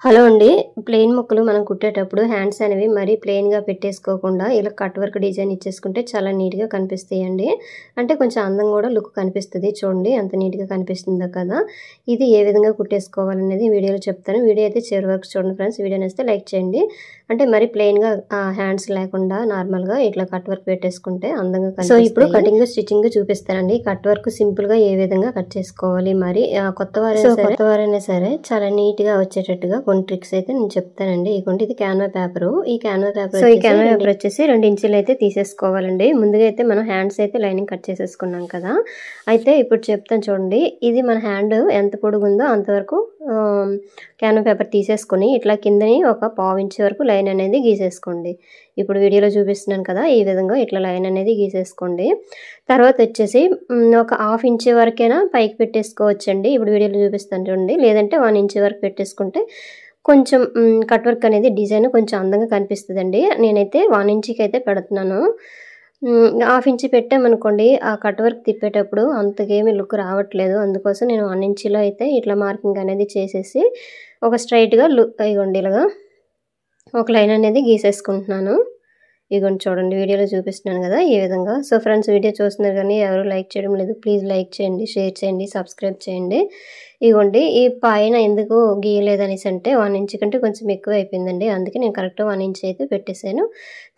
Hello అండి. Plain ముక్కలు మనం కుట్టేటప్పుడు హ్యాండ్స్ అనేవి మరీ ప్లెయిన్‌గా పెట్టేసుకోకుండా ఇలా కట్ వర్క్ డిజైన్ ఇచ్చేసుకుంటే చాలా నీట్‌గా కనిపిస్తాయండి. అంటే కొంచెం అందంగా కూడా లుక్ కనిపిస్తది. చూడండి ఎంత నీట్‌గా కనిపిస్తుందో కదా! ఇది ఏ విధంగా కుట్టేసుకోవాలనేది వీడియోలో చెప్తాను. వీడియో అయితే చివరి వరకు చూడండి ఫ్రెండ్స్. వీడియో నచ్చితే లైక్ చేయండి. అంటే మరీ ప్లెయిన్‌గా హ్యాండ్స్ లేకుండా నార్మల్‌గా ఇట్లా కట్ వర్క్ పెట్టేసుకుంటే అందంగా కనిపిస్తాయి. సో ఇప్పుడు కటింగ్ స్టిచ్చింగ్ చూపిస్తానండి. కట్ వర్క్ సింపుల్‌గా ఏ విధంగా కట్ చేసుకోవాలి మరి కొత్తవారైనా సరే చాలా నీట్‌గా వచ్చేటట్టుగా కొన్ని ట్రిక్స్ అయితే నేను చెప్తానండి. ఇదిగోండి ఇది క్యాన్వా పేపర్. ఈ క్యాన్వా పేపర్ వచ్చేసి 2 ఇంచులు అయితే తీసేసుకోవాలండి. ముందుగా అయితే మనం హ్యాండ్స్ అయితే లైనింగ్ కట్ చేసేసుకున్నాం కదా! అయితే ఇప్పుడు చెప్తాను చూడండి. ఇది మన హ్యాండ్ ఎంత పొడుగుందో అంతవరకు క్యాన్వా పేపర్ తీసేసుకొని ఇట్లా కిందని ఒక 1/2 ఇంచ్ వరకు లైన్ అనేది గీసేసుకోండి. ఇప్పుడు వీడియోలో చూపిస్తున్నాను కదా! ఈ విధంగా ఇట్లా లైన్ అనేది గీసేసుకోండి. తర్వాత వచ్చేసి ఒక 1/2 ఇంచ్ వరకైనా పైకి పెట్టేసుకోవచ్చండి. ఇప్పుడు వీడియోలో చూపిస్తాను చూడండి. లేదంటే 1 ఇంచ్ వరకు పెట్టేసుకుంటే కొంచెం కట్ వర్క్ అనేది డిజైన్ కొంచెం అందంగా కనిపిస్తుందండి. నేనైతే 1 ఇంచ్‌కి అయితే పెడుతున్నాను. 1/2 ఇంచ్ పెట్టామనుకోండి ఆ కట్ వర్క్ తిప్పేటప్పుడు అంతకేమీ లుక్ రావట్లేదు. అందుకోసం నేను 1 ఇంచ్‌లో అయితే ఇట్లా మార్కింగ్ అనేది చేసేసి ఒక స్ట్రైట్‌గా ఇగోండి ఇలాగా ఒక లైన్ అనేది గీసేసుకుంటున్నాను. ఇగోండి చూడండి వీడియోలో చూపిస్తున్నాను కదా! ఈ విధంగా. సో ఫ్రెండ్స్ వీడియో చూస్తున్నారు కానీ ఎవరు లైక్ చేయడం లేదు. ప్లీజ్ లైక్ చేయండి, షేర్ చేయండి, సబ్స్క్రైబ్ చేయండి. ఇగోండి ఈ పైన ఎందుకు గీయలేదనేసి అంటే 1 ఇంచ్ కంటే కొంచెం ఎక్కువ అయిపోయిందండి. అందుకే నేను కరెక్ట్‌గా 1 ఇంచ్ అయితే పెట్టేశాను.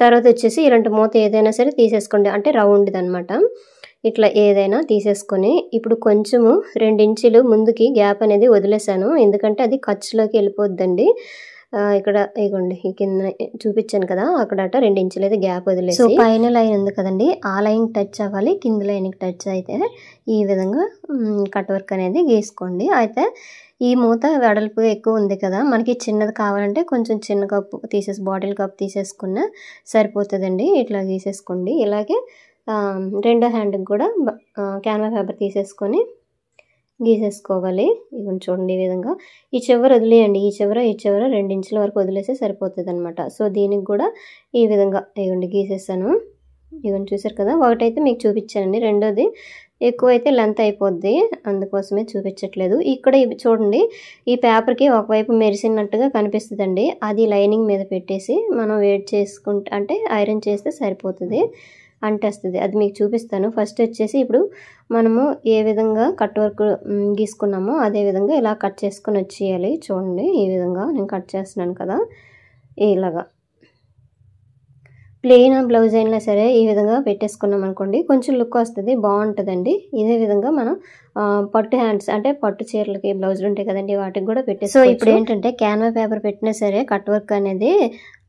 తర్వాత వచ్చేసి ఇలాంటి మూత ఏదైనా సరే తీసేసుకోండి. అంటే రౌండ్‌దనమాట. ఇట్లా ఏదైనా తీసేసుకొని ఇప్పుడు కొంచెము 2 ఇంచులు ముందుకి గ్యాప్ అనేది వదిలేసాను. ఎందుకంటే అది ఖర్చులోకి వెళ్ళిపోద్దండి. ఇక్కడ ఇగోండి ఈ కింద చూపించాను కదా! అక్కడట 2 ఇంచులు అయితే గ్యాప్ వదిలేసి, సో పైన లైన్ ఉంది కదండి ఆ లైన్ టచ్ అవ్వాలి. కింద లైన్‌కి టచ్ అయితే ఈ విధంగా కట్ వర్క్ అనేది గీసుకోండి. అయితే ఈ మూత వెడల్పుగా ఎక్కువ ఉంది కదా! మనకి చిన్నది కావాలంటే కొంచెం చిన్న కప్పు బాటిల్ కప్ తీసేసుకున్నా సరిపోతుందండి. ఇట్లా గీసేసుకోండి. ఇలాగే రెండో హ్యాండ్‌కి కూడా క్యాన్వా పేపర్ తీసేసుకొని గీసేసుకోవాలి. ఇదిగోండి చూడండి ఈ విధంగా. ఈ చివర వదిలేయండి. ఈ చివర 2 ఇంచుల వరకు వదిలేస్తే సరిపోతుందనమాట. సో దీనికి కూడా ఈ విధంగా ఇదిగోండి గీసేసాను. ఇదిగోండి చూసారు కదా! ఒకటైతే మీకు చూపించానండి. రెండోది ఎక్కువైతే లెంత్ అయిపోద్ది. అందుకోసమే చూపించట్లేదు. ఇక్కడ ఇవి చూడండి ఈ పేపర్‌కి ఒకవైపు మెరిసినట్టుగా కనిపిస్తుందండి. అది లైనింగ్ మీద పెట్టేసి మనం వేడి చేసుకుంటే అంటే ఐరన్ చేస్తే సరిపోతుంది. అంటేస్తుంది. అది మీకు చూపిస్తాను. ఫస్ట్ వచ్చేసి ఇప్పుడు మనము ఏ విధంగా కట్ వర్క్ గీసుకున్నామో అదే విధంగా ఇలా కట్ చేసుకొని వచ్చేయాలి. చూడండి ఈ విధంగా నేను కట్ చేస్తున్నాను కదా! ఇలాగా ప్లెయిన్ బ్లౌజ్ అయినా సరే ఈ విధంగా పెట్టేసుకున్నాం అనుకోండి కొంచెం లుక్ వస్తుంది, బాగుంటుందండి. ఇదే విధంగా మనం పట్టు హ్యాండ్స్ అంటే పట్టు చీరలకి బ్లౌజులు ఉంటాయి కదండి వాటికి కూడా పెట్టేసుకోవచ్చు. సో ఇప్పుడు ఏంటంటే క్యాన్వా పేపర్ పెట్టినా సరే కట్ వర్క్ అనేది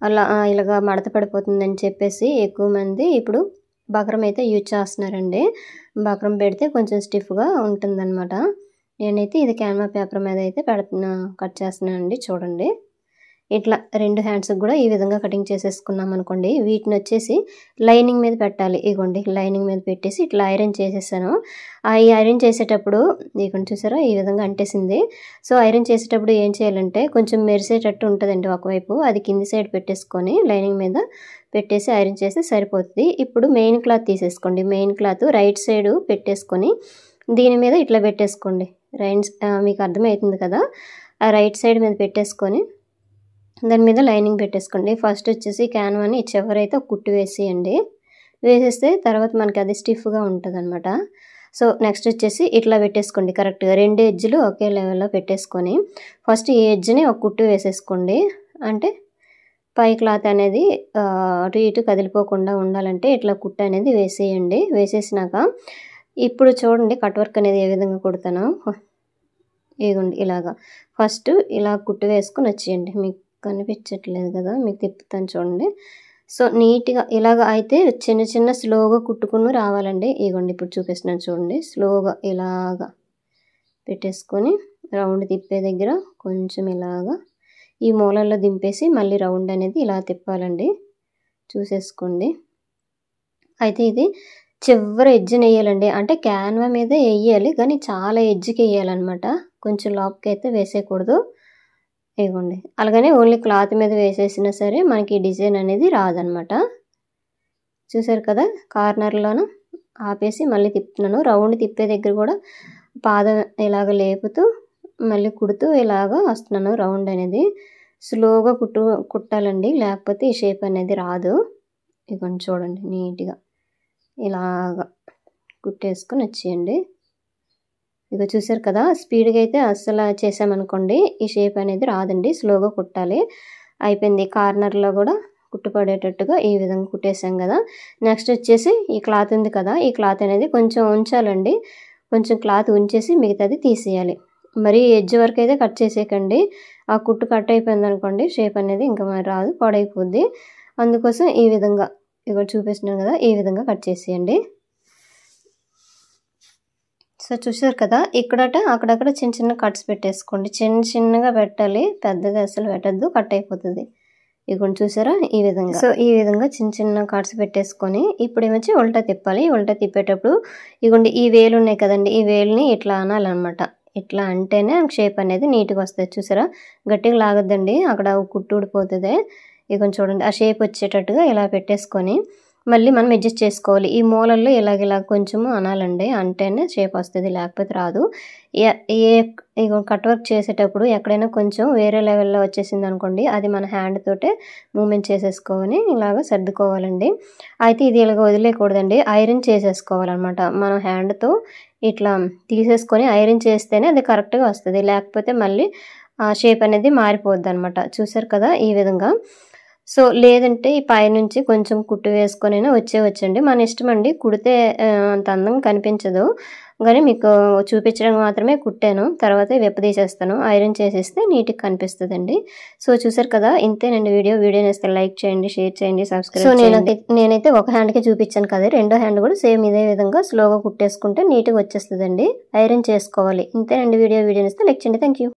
అలా ఇలాగా మడత పడిపోతుందని చెప్పేసి ఎక్కువ మంది ఇప్పుడు బక్రం అయితే యూజ్ చేస్తున్నారండి. బక్రం పెడితే కొంచెం స్టిఫ్గా ఉంటుందన్నమాట. నేనైతే ఇది క్యాన్వా పేపర్ మీద అయితే కట్ చేస్తున్నానండి. చూడండి ఇట్లా 2 హ్యాండ్స్కి కూడా ఈ విధంగా కటింగ్ చేసేసుకున్నాం అనుకోండి. వీటిని వచ్చేసి లైనింగ్ మీద పెట్టాలి. ఇగోండి లైనింగ్ మీద పెట్టేసి ఇట్లా ఐరన్ చేసేసాను. ఈ ఐరన్ చేసేటప్పుడు ఇగోండి చూసారా ఈ విధంగా అంటేసింది. సో ఐరన్ చేసేటప్పుడు ఏం చేయాలంటే కొంచెం మెరిసేటట్టు ఉంటుందండి ఒకవైపు. అది కింది సైడ్ పెట్టేసుకొని లైనింగ్ మీద పెట్టేసి ఐరన్ చేస్తే సరిపోతుంది. ఇప్పుడు మెయిన్ క్లాత్ తీసేసుకోండి. మెయిన్ క్లాత్ రైట్ సైడ్ పెట్టేసుకొని దీని మీద ఇట్లా పెట్టేసుకోండి. మీకు అర్థమవుతుంది కదా! ఆ రైట్ సైడ్ మీద పెట్టేసుకొని దాని మీద లైనింగ్ పెట్టేసుకోండి. ఫస్ట్ వచ్చేసి క్యాన్వాని చివరైతే ఒక కుట్టు వేసేయండి. వేసేస్తే తర్వాత మనకి అది స్టిఫ్గా ఉంటుందన్నమాట. సో నెక్స్ట్ వచ్చేసి ఇట్లా పెట్టేసుకోండి. కరెక్ట్గా 2 ఎడ్జ్లు ఒకే లెవెల్లో పెట్టేసుకొని ఫస్ట్ ఈ ఎడ్జ్ని ఒక కుట్టు వేసేసుకోండి. అంటే పై క్లాత్ అనేది అటు ఇటు కదిలిపోకుండా ఉండాలంటే ఇట్లా కుట్టు అనేది వేసేయండి. వేసేసినాక ఇప్పుడు చూడండి కట్ వర్క్ అనేది ఏ విధంగా కుడతానో. ఇదిగోండి ఇలాగా ఫస్ట్ ఇలా కుట్టు వేసుకొని వచ్చేయండి. మీకు కనిపించట్లేదు కదా, మీకు తిప్పుతాను చూడండి. సో నీట్గా ఇలాగ అయితే చిన్న చిన్న స్లోగా కుట్టుకుని రావాలండి. ఇదిగోండి ఇప్పుడు చూపిస్తున్నాను చూడండి. స్లోగా ఇలాగా పెట్టేసుకొని రౌండ్ తిప్పే దగ్గర కొంచెం ఇలాగా ఈ మూలల్లో దింపేసి మళ్ళీ రౌండ్ అనేది ఇలా తిప్పాలండి. చూసేసుకోండి. అయితే ఇది చివరి ఎడ్జ్ని వేయాలండి. అంటే క్యాన్వా మీద వేయాలి కానీ చాలా ఎడ్జ్కి వేయాలన్నమాట. కొంచెం లోపలికి అయితే వేసేయకూడదు. ఇవ్వండి అలాగనే ఓన్లీ క్లాత్ మీద వేసేసినా సరే మనకి డిజైన్ అనేది రాదనమాట. చూసారు కదా కార్నర్లోన ఆపేసి మళ్ళీ తిప్పుతున్నాను. రౌండ్ తిప్పే దగ్గర కూడా పాదం ఇలాగ లేపుతూ మళ్ళీ కుడుతూ ఇలాగా వస్తున్నాను రౌండ్ అనేది. స్లోగా కుట్టాలండి, లేకపోతే ఈ షేప్ అనేది రాదు. ఇదిగోండి చూడండి నీట్గా ఇలాగా కుట్టేసుకొని వచ్చేయండి. ఇక చూసారు కదా, స్పీడ్గా అయితే అస్సలు చేసామనుకోండి ఈ షేప్ అనేది రాదండి, స్లోగా కుట్టాలి. అయిపోయింది. కార్నర్లో కూడా కుట్టుపడేటట్టుగా ఈ విధంగా కుట్టేసాం కదా. నెక్స్ట్ వచ్చేసి ఈ క్లాత్ ఉంది కదా, ఈ క్లాత్ అనేది కొంచెం ఉంచాలండి. కొంచెం క్లాత్ ఉంచేసి మిగతాది తీసేయాలి. మరి ఎడ్జ్ వరకు అయితే కట్ చేసేయకండి. ఆ కుట్టు కట్ అయిపోయింది అనుకోండి షేప్ అనేది ఇంకా మరి రాదు, పాడైపోద్ది. అందుకోసం ఈ విధంగా ఇక్కడ చూపిస్తున్నాను కదా, ఈ విధంగా కట్ చేసేయండి. సో చూసారు కదా, ఇక్కడట అక్కడక్కడ చిన్న చిన్న కట్స్ పెట్టేసుకోండి. చిన్నగా పెట్టాలి, పెద్దగా అసలు పెట్టద్దు, కట్ అయిపోతుంది. ఇదిగోండి చూసారా ఈ విధంగా. సో ఈ విధంగా చిన్న కట్స్ పెట్టేసుకొని ఇప్పుడు ఏమొచ్చి ఉల్టా తిప్పాలి. ఉల్టా తిప్పేటప్పుడు ఇదిగోండి ఈ వేలు ఉన్నాయి కదండి, ఈ వేలుని ఇట్లా అనాలన్నమాట. ఇట్లా అంటేనే షేప్ అనేది నీట్గా వస్తుంది. చూసారా, గట్టిగా లాగద్దండి, అక్కడ కుట్టు ఊడిపోతుంది. ఇదిగోండి చూడండి, ఆ షేప్ వచ్చేటట్టుగా ఇలా పెట్టేసుకొని మళ్ళీ మనం అడ్జస్ట్ చేసుకోవాలి. ఈ మూలల్లో ఇలాగ కొంచెము అనాలండి, అంటేనే షేప్ వస్తుంది, లేకపోతే రాదు. కట్ వర్క్ చేసేటప్పుడు ఎక్కడైనా కొంచెం వేరే లెవెల్లో వచ్చేసింది అనుకోండి, అది మన హ్యాండ్ తోటే మూమెంట్ చేసేసుకొని ఇలాగ సర్దుకోవాలండి. అయితే ఇది ఇలాగ వదిలేయకూడదండి, ఐరన్ చేసేసుకోవాలన్నమాట. మనం హ్యాండ్తో ఇట్లా తీసేసుకొని ఐరన్ చేస్తేనే అది కరెక్ట్గా వస్తుంది, లేకపోతే మళ్ళీ ఆ షేప్ అనేది మారిపోద్ది అనమాట. చూసారు కదా ఈ విధంగా. సో లేదంటే ఈ పైనుంచి కొంచెం కుట్టు వేసుకొనైనా వచ్చేవచ్చండి, మన ఇష్టం అండి. కుడితే అంత అందంగా కనిపించదు, కానీ మీకు చూపించడానికి మాత్రమే కుట్టాను. తర్వాత విప్పదీసేస్తాను, ఐరన్ చేసేస్తే నీట్గా కనిపిస్తుందండి. సో చూసారు కదా, ఇంతేనండి వీడియో నేస్తే లైక్ చేయండి, షేర్ చేయండి, సబ్స్క్రైబ్ చేయండి. నేనైతే ఒక హ్యాండ్కే చూపించాను కదా, రెండో హ్యాండ్ కూడా సేమ్ ఇదే విధంగా స్లోగా కుట్టేసుకుంటే నీట్గా వచ్చేస్తుందండి. ఐరన్ చేసుకోవాలి. ఇంతేనండి వీడియో నేస్తే లైక్ చేయండి. Thank you.